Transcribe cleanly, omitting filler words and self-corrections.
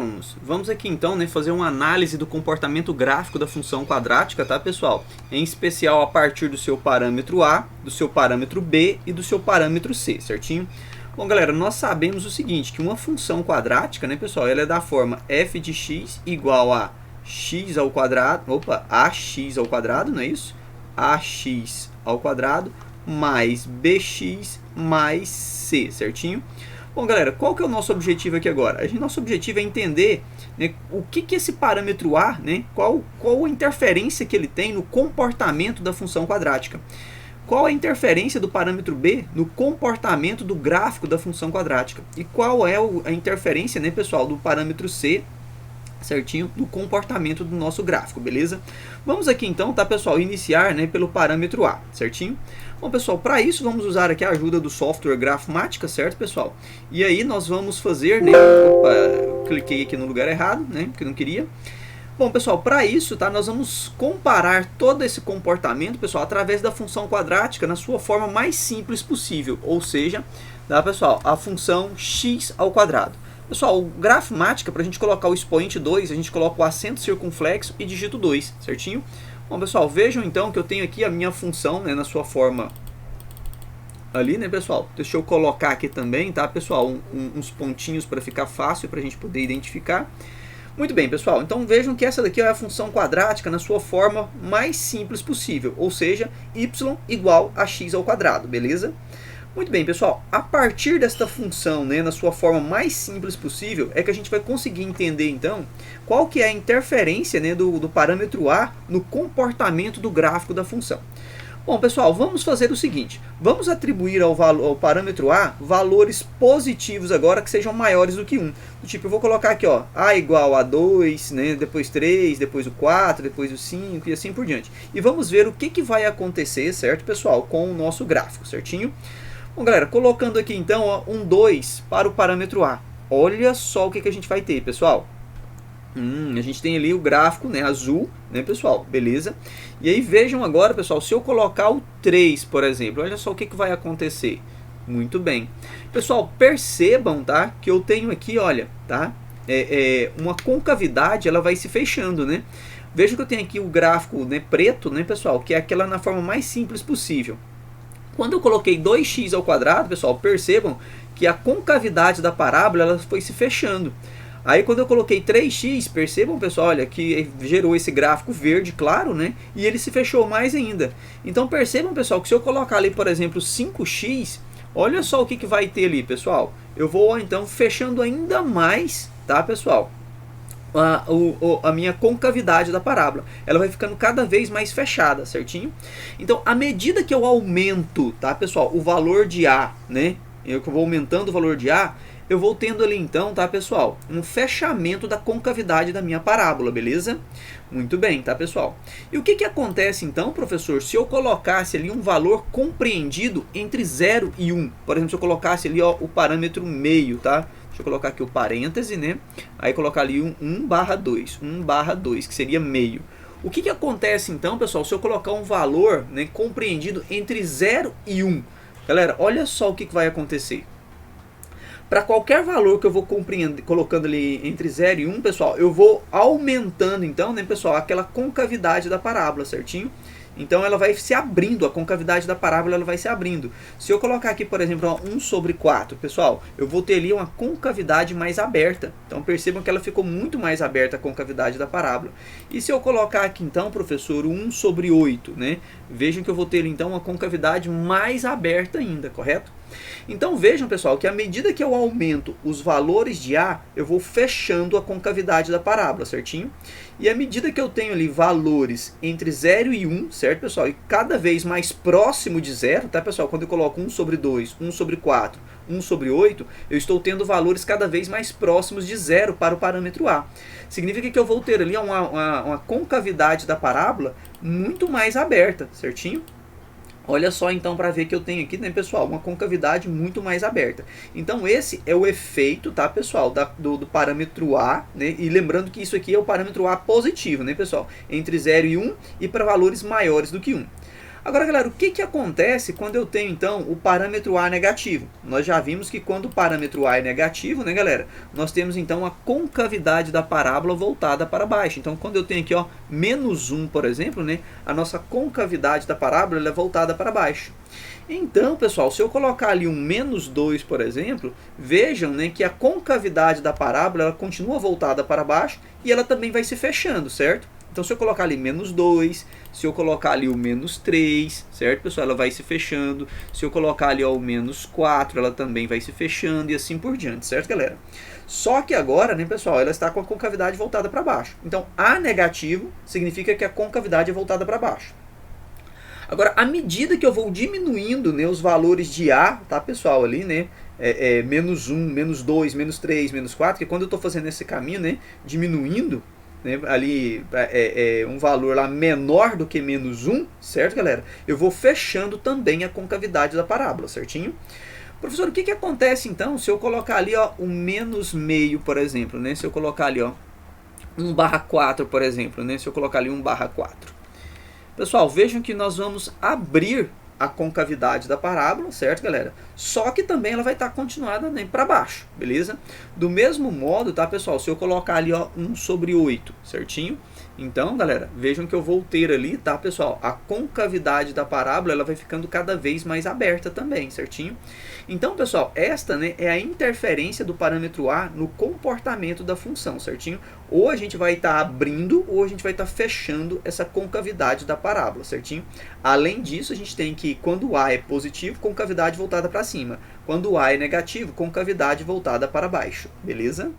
alunos? Vamos aqui então, né, fazer uma análise do comportamento gráfico da função quadrática, tá, pessoal? Em especial a partir do seu parâmetro A, do seu parâmetro B e do seu parâmetro C, certinho? Bom, galera, nós sabemos o seguinte, que uma função quadrática, né, pessoal, ela é da forma f de x igual a x ao quadrado, ax ao quadrado, não é isso? Ax ao quadrado mais bx mais c, certinho? Bom, galera, qual que é o nosso objetivo aqui agora? Nosso objetivo é entender, né, o que esse parâmetro A, né, qual a interferência que ele tem no comportamento da função quadrática. Qual a interferência do parâmetro B no comportamento do gráfico da função quadrática. E qual é a interferência, né, pessoal, do parâmetro C, certinho, do comportamento do nosso gráfico, beleza? Vamos aqui então, tá, pessoal, iniciar, né, pelo parâmetro A, certinho? Bom, pessoal, para isso vamos usar aqui a ajuda do software Grafmática, certo, pessoal? E aí nós vamos fazer, né, eu cliquei aqui no lugar errado, né, porque eu não queria. Bom, pessoal, para isso, tá, nós vamos comparar todo esse comportamento, pessoal, através da função quadrática na sua forma mais simples possível, ou seja, tá, pessoal, a função x ao quadrado. Pessoal, o Grafmática, para a gente colocar o expoente 2, a gente coloca o acento circunflexo e digito 2, certinho? Bom, pessoal, vejam então que eu tenho aqui a minha função, né, na sua forma ali, né, pessoal? Deixa eu colocar aqui também, tá, pessoal, uns pontinhos para ficar fácil para a gente poder identificar. Muito bem, pessoal, então vejam que essa daqui é a função quadrática na sua forma mais simples possível, ou seja, y igual a x ao quadrado, beleza? Muito bem, pessoal, a partir desta função, né, na sua forma mais simples possível, é que a gente vai conseguir entender, então, qual que é a interferência, né, do parâmetro A no comportamento do gráfico da função. Bom, pessoal, vamos fazer o seguinte, vamos atribuir ao parâmetro A valores positivos agora que sejam maiores do que 1. Do tipo, eu vou colocar aqui, ó, A igual a 2, né, depois 3, depois o 4, depois o 5 e assim por diante. E vamos ver o que vai acontecer, certo, pessoal, com o nosso gráfico, certinho? Bom, galera, colocando aqui então, ó, um 2 para o parâmetro A. Olha só o que a gente vai ter, pessoal. A gente tem ali o gráfico, né, azul, né, pessoal, beleza? E aí vejam agora, pessoal, se eu colocar o 3, por exemplo, olha só o que vai acontecer. Muito bem. Pessoal, percebam, tá, que eu tenho aqui, olha, tá, uma concavidade, ela vai se fechando, né? Vejam que eu tenho aqui o gráfico, né, preto, né, pessoal, que é aquela na forma mais simples possível. Quando eu coloquei 2x ao quadrado, pessoal, percebam que a concavidade da parábola ela foi se fechando. Aí quando eu coloquei 3x, percebam, pessoal, olha, que gerou esse gráfico verde, claro, né? E ele se fechou mais ainda. Então percebam, pessoal, que se eu colocar ali, por exemplo, 5x, olha só o que vai ter ali, pessoal. Eu vou, então, fechando ainda mais, tá, pessoal? A minha concavidade da parábola, ela vai ficando cada vez mais fechada, certinho? Então, à medida que eu aumento, tá, pessoal, o valor de A, né? Eu vou aumentando o valor de A, eu vou tendo ali então, tá, pessoal, um fechamento da concavidade da minha parábola, beleza? Muito bem, tá, pessoal? E o que acontece então, professor, se eu colocasse ali um valor compreendido entre 0 e 1? Por exemplo, se eu colocasse ali, ó, o parâmetro meio, tá? Deixa eu colocar aqui o parêntese, né? Aí colocar ali um 1/2, 1/2, que seria meio. O que acontece então, pessoal, se eu colocar um valor, né, compreendido entre 0 e 1? Galera, olha só o que vai acontecer. Para qualquer valor que eu vou colocando ali entre 0 e 1, pessoal, eu vou aumentando então, né, pessoal, aquela concavidade da parábola, certinho? Então ela vai se abrindo, a concavidade da parábola ela vai se abrindo. Se eu colocar aqui, por exemplo, 1/4, pessoal, eu vou ter ali uma concavidade mais aberta. Então percebam que ela ficou muito mais aberta a concavidade da parábola. E se eu colocar aqui então, professor, 1/8, né? Vejam que eu vou ter então uma concavidade mais aberta ainda, correto? Então vejam, pessoal, que à medida que eu aumento os valores de A, eu vou fechando a concavidade da parábola, certinho? E à medida que eu tenho ali valores entre 0 e 1, certo, pessoal? E cada vez mais próximo de 0, tá, pessoal? Quando eu coloco 1/2, 1/4, 1/8, eu estou tendo valores cada vez mais próximos de 0 para o parâmetro A. Significa que eu vou ter ali uma concavidade da parábola muito mais aberta, certinho? Olha só então para ver que eu tenho aqui, né, pessoal, uma concavidade muito mais aberta. Então esse é o efeito, tá, pessoal, do parâmetro A, né? E lembrando que isso aqui é o parâmetro A positivo, né, pessoal? Entre 0 e 1 e para valores maiores do que 1. Agora, galera, o que acontece quando eu tenho, então, o parâmetro A negativo? Nós já vimos que quando o parâmetro A é negativo, né, galera, nós temos, então, a concavidade da parábola voltada para baixo. Então, quando eu tenho aqui, ó, menos 1, por exemplo, né, a nossa concavidade da parábola ela é voltada para baixo. Então, pessoal, se eu colocar ali um menos 2, por exemplo, vejam, né, que a concavidade da parábola ela continua voltada para baixo e ela também vai se fechando, certo? Então, se eu colocar ali menos 2, se eu colocar ali o menos 3, certo, pessoal? Ela vai se fechando. Se eu colocar ali ó, o menos 4, ela também vai se fechando e assim por diante, certo, galera? Só que agora, né, pessoal, ela está com a concavidade voltada para baixo. Então, A negativo significa que a concavidade é voltada para baixo. Agora, à medida que eu vou diminuindo, né, os valores de A, tá, pessoal, ali, né, menos 1, menos 2, menos 3, menos 4, que quando eu estou fazendo esse caminho, né, diminuindo, né, ali um valor lá menor do que menos 1, certo, galera? Eu vou fechando também a concavidade da parábola, certinho? Professor, o que acontece então se eu colocar ali ó, um menos meio, por exemplo, né? Se eu colocar ali ó, 1/4, por exemplo, né? Se eu colocar ali 1/4. Pessoal, vejam que nós vamos abrir a concavidade da parábola, certo, galera? Só que também ela vai estar continuada né, para baixo, beleza? Do mesmo modo, tá, pessoal? Se eu colocar ali, ó, 1/8, certinho? Então, galera, vejam que eu vou ter ali, tá, pessoal? A concavidade da parábola, ela vai ficando cada vez mais aberta também, certinho? Então, pessoal, esta né, é a interferência do parâmetro A no comportamento da função, certinho? Ou a gente vai estar abrindo, ou a gente vai estar fechando essa concavidade da parábola, certinho? Além disso, a gente tem que, quando A é positivo, concavidade voltada para cima. Quando A é negativo, concavidade voltada para baixo, beleza?